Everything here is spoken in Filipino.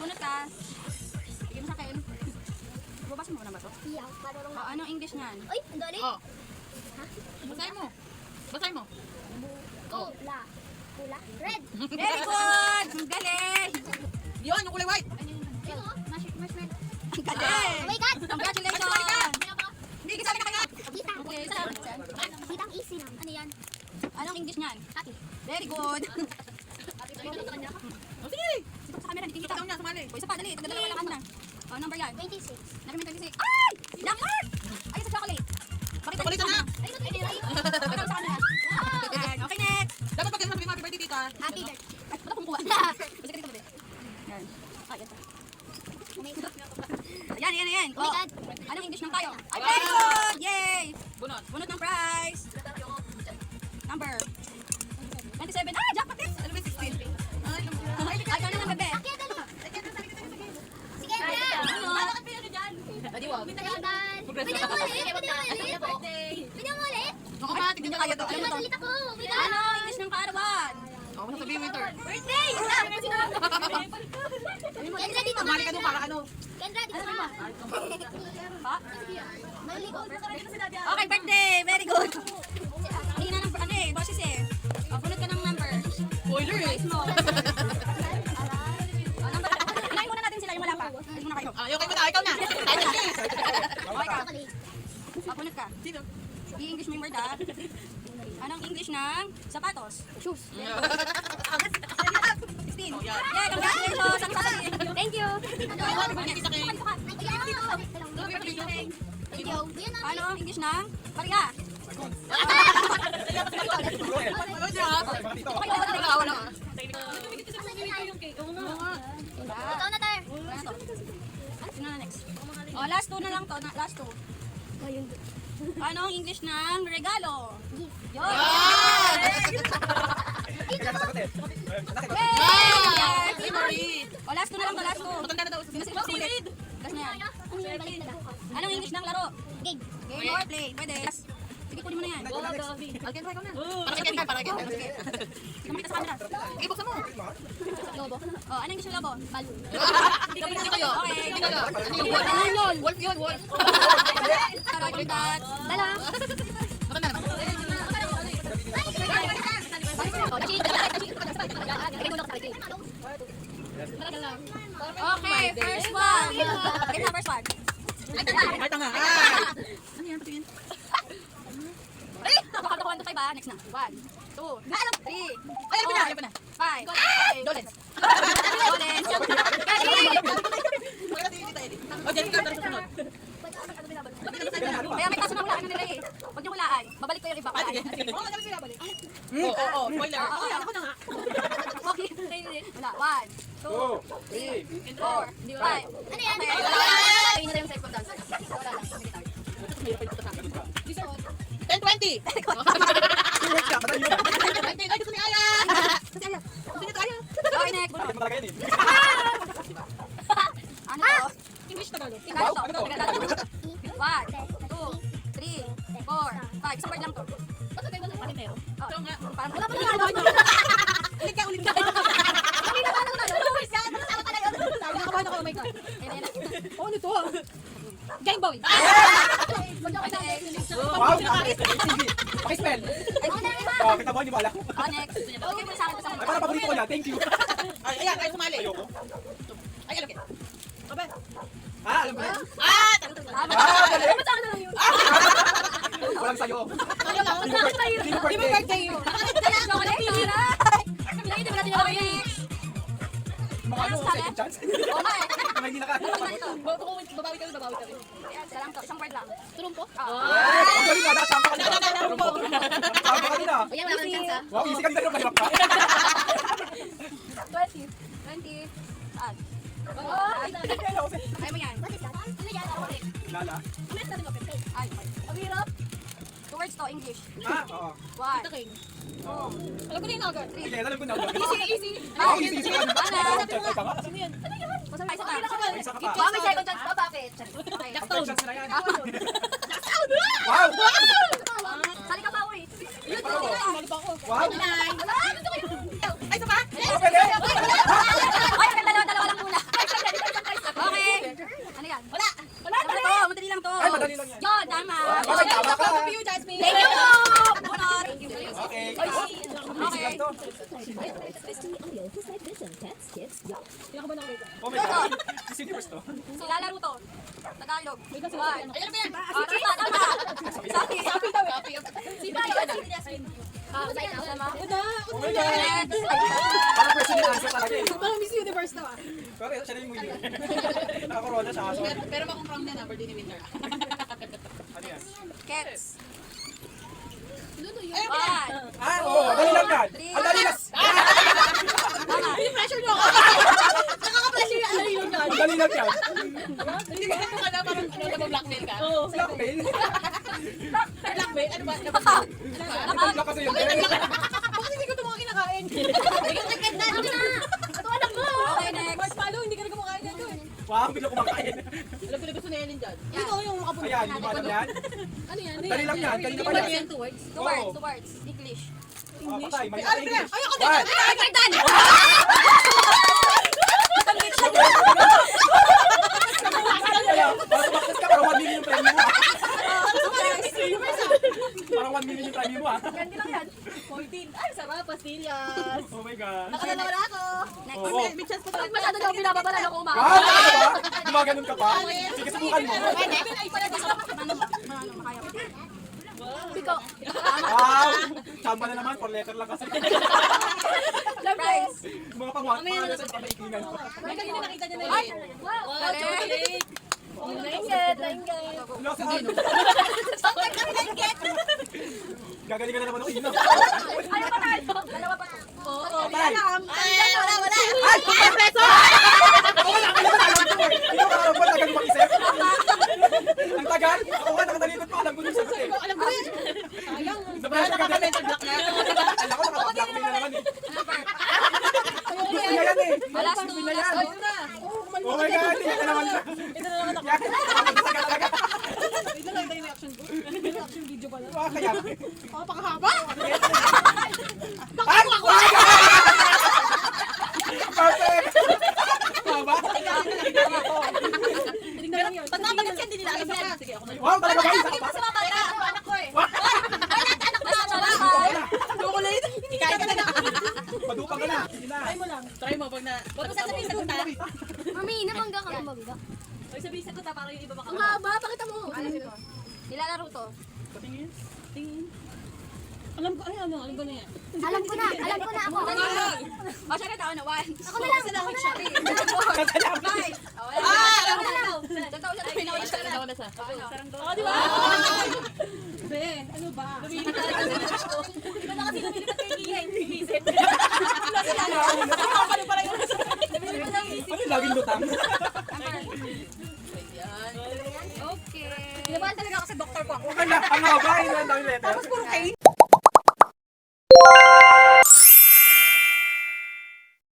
Bunot ka. Sige mo sa akin. Babasa mo na ba to? Iya, marunong Oh, anong English niyan? Uy, ang dali. Oh. Basahin mo. Basahin mo. Pula. Pula. Red. Very good! Ang galing! Yun, yung kulay white. Ito, marshmallow. Ang galing! Oh my God! Congratulations! Hindi, kasali ka kagad. Kita. Okay, Kitang easy lang. Ano yan? anong English niyan? Happy. Very good! O sige. Sipag sa camera, hindi kita. Ikaw niya, sumali. O, isa pa, dali. Tagal-dala lang na. Oh, number yan. 26. Number 26. Ay! Number! Ay, sa chocolate. Bakit Chocolate na. Ay, ito, ito, ito. Bakit sa kanila? Yan. Okay, next. Dapat pag sabi happy birthday, tita. Happy birthday. Ay, ba't ako kumukuha? Basta dito ba? Yan. Ay, ito. Yan, yan, yan. Oh my God. Anong English ng tayo? Ay, very good! Yay! Bunot. Bunot ng prize. Number 27. Ah, jackpot din! Ano ba 16? Ay, ikaw na lang, bebe. Akyat, dali. Sige, Andrea. Adi, wag. Tagal. Pwede mo ulit? Pwede mo ulit? Pwede mo ulit? Ako ba, tignan niyo kaya to. Ay, matulit ako. Wait lang. Ano English ng kaarawan? Ako na sabihin winter. Birthday! Kendra, dito Sumali ka doon para ano. Kendra, dito ka. Ha? Maligo. Okay, birthday! Very good! Hindi na ng ano eh, boses eh. O, punot ka ng number. Spoiler eh. Price mo. O, number. Unahin muna natin sila, yung wala pa. Unahin muna kayo. Ah, okay mo na, ikaw na. Tayo please. Okay ka. Chocolate. O, punot ka. Sino? I-English mo yung word ah. Anong English ng sapatos? Shoes. 16. Yeah, congratulations! Ang sasabihin. Thank you. Happy birthday, tita Kay. Thank you. Yun na. Anong English ng barya? Ano siya? Wala, wala. Ikaw na tayo. Ano to? Sino na next? O, last two na lang to. Last two. Anong English ng regalo? Yun! Ah! Memory. O, last two na lang to. Last two. Matanda na daw. Sino sino sulit? Last na yan. Ano yung balik na? Anong English ng laro? Game. Game or play? Pwede. Sige, kunin mo na yan. Alken, ikaw na. Para kay Ken, para kay Ken. Sige, makita sa camera. Okay, buksan mo. Lobo. O, anong English ng lobo? Balloon. Hindi kayo. Okay. Hindi kayo. Ano yun? Wolf yun, wolf. Tara, kontat. Dala. Matanda na. Okay, first one. Okay na, first one. Ay, tanga. Ah! Ano yan? Patingin. Ay! Count to 1 to 5 ah. Next na. 1, 2, 3, Ay, alam ko na, alam ko na. 5. Dolens. Dolens. O, dyan ka, tara sa sunod. Kaya may kaso na hulaan nila eh. Huwag niyo hulaan. Babalik ko yung iba. Ah, sige. Oo, spoiler. Oo, ako na nga. Okay. Wala. 1, 2, 3, 4, 5. Ano yan? Ayun na yung sex pag dancer. Wala lang. 10-20. Ay, gusto ni Aya. Gusto niya tayo. Okay, next. Ano to? English na talo. Tingnan to. 1, 2, 3, 4, 5. Isang word lang to. Patinero. Oh, Ito nga. parang wala pa nalalo. Ulit ka, ulit ka. Hindi na parang nalalo. Nakabahan ako, oh my God. Ayun na. Oh, ano to? Game Boy. Wow! Pakispell! Oh, kita mo, hindi mo alam. Oh, next. Okay mo sa akin. Ay, parang paborito ko na. Thank you. Ay, ayan, ay, sumali. Ayoko. Ay, alam ka. Aba. Ah, alam ko na. Ah, talo. Ah, galing. Sa akin na lang yun. Walang sayo. Ano lang? Hindi mo Hindi mo birthday. birthday yun. Chocolate, taray. Pinakita mo natin na kami. Mga ano, second chance. Oo nga eh. Mga hindi nakakita. Babawi kami, babawi kami. Isa lang to. Isang word lang. Turong po? Ang galing na, nakasampa ka nila. Sampa ka nila. Ayan, wala kang chance ha. Wow, easy ka na rin, mahirap ka. 20. 20. Saan? Ay mo yan. Lala. Ay, ang hirap. 2 words to, English. Ah, oo. 1, King. 2, Alam ko na yung agad. Sige, alam ko na. Easy. Wow, easy, easy. Ano? Ay, tama. Sino yan? Ay, isa pa. Ay, isa ka pa. Baka may second chance pa, bakit? Okay. Second chance na yan. Ah, Wow! Sali ka pa, uy. Mali pa ako. Wow! Ay, gusto ko yun. Ay, isa pa? Oh, pwede! Ay, dalawa lang muna. madali lang yan. Yun, tama. Bakit tama ka? You, Jasmine. Thank you po. Bunot. Okay. Okay. Lang to. Oh my God. Sino first to? So, lalaro to. Tagalog. One. Ayun ba yan? Tama, tama. Sabi. Sipa yun. Tama. Oh my God. Next. Parang question and answer talaga eh. Parang Miss Universe na ah. Pero siya na yung winner. Nakakorona siya. So, Pero bakong prank na number din ni Winter. ano yan? Kets. Ayun, One. Ah, oo. Dali lang yan. Ang dali lang. Tama. pressure nyo ako. Nakaka-pressure yung ano yun Ang dali lang yan. Hindi ba ito ka na parang ano na blackmail ka? Blackmail. Blackmail? Ano ba? Black kasi yun. Bakit hindi ko ito mga kinakain? Okay, next. Marshmallow, hindi ka na kumakain na ito eh. Wow, bigla kumakain. Alam ko na gusto na Ellen dyan. Ito yung makapunta. Ayan, hindi mo alam yan. Ano yan? Dali lang yan. Kanina pa yan. Two words. English. Ah, patay. May Ano ba yan? Ay, ako din! One. Kaya, parang tumaktas ka, parang 1 million yung premium mo. Parang 1 million yung premium mo ah. Ganti lang yan. 14. Ay, sarap. Pastillas. Oh my God. Nakadalawa na ako. Next. Oo. May chance pa Pag masyado daw binababala ako Wow, umakas. talaga ba? Gumaganon ka pa? Sige, subukan mo. Piko. Wow! Chamba na naman, 4 letter lang kasi. Price. Mga pang-1 pa, sa pamaiklingan ko. May kanina nakita niya na Ay! yun. Wow! Chocolate. Wala sa ano. Gagaling ka na naman ako ino. Ayaw pa tayo. Dalawa pa to. Oo. Patay! Ay, wala. Ay! Preso! Ikaw ka karang ba tagal mag-isip? Ang tagal? Ako nga nakatalikod pa, alam ko yung sagot eh. Alam ko yan. Sayang. Sa pressure ka din. Alam ko nakapag-blackmail na naman eh. Hindi na yan eh. Last two. Hindi na yan. Ayun na. Oh my God, hindi ka naman siya. Ito na naman ako. Yan, nakapagsaga talaga. Ito na yung reaction ko. Reaction video pala. Wow, kaya. Pakahaba. Ay! Perfect! Tama? Tingnan lang yun. Pagkakagat yan, hindi nila alam yan. Sige, ako na. Wow, talaga ba? Isa ka pa? Anak ko eh. Chocolate. Ikain ka na na. Padupang ka na. Sige na. Try mo lang. Try mo pag na. Huwag mo sasabihin sagot ha. Mami, namangga ka ng mabiga. Huwag sabihin sagot ha para yung iba baka. Ang haba, pakita mo. Nilalaro to. Patingin. Tingin. Alam ko, ay ano, alam ko na yan. Alam ko na ako. O, siya na tao na. One. Ako na lang, ako na lang. Five. O, wala. alam ko na. Sa tao siya. Pinawala siya. Ako na sa. Ano? Oo, di ba? Ben, ano ba? Di ba na kasi lumilipat kay Kia yung visit? Ano pala yung nasa? Ano yung laging lutang? Okay. Kinabahan talaga ako sa doktor ko. Ang haba, ang daming letters. Puro kain.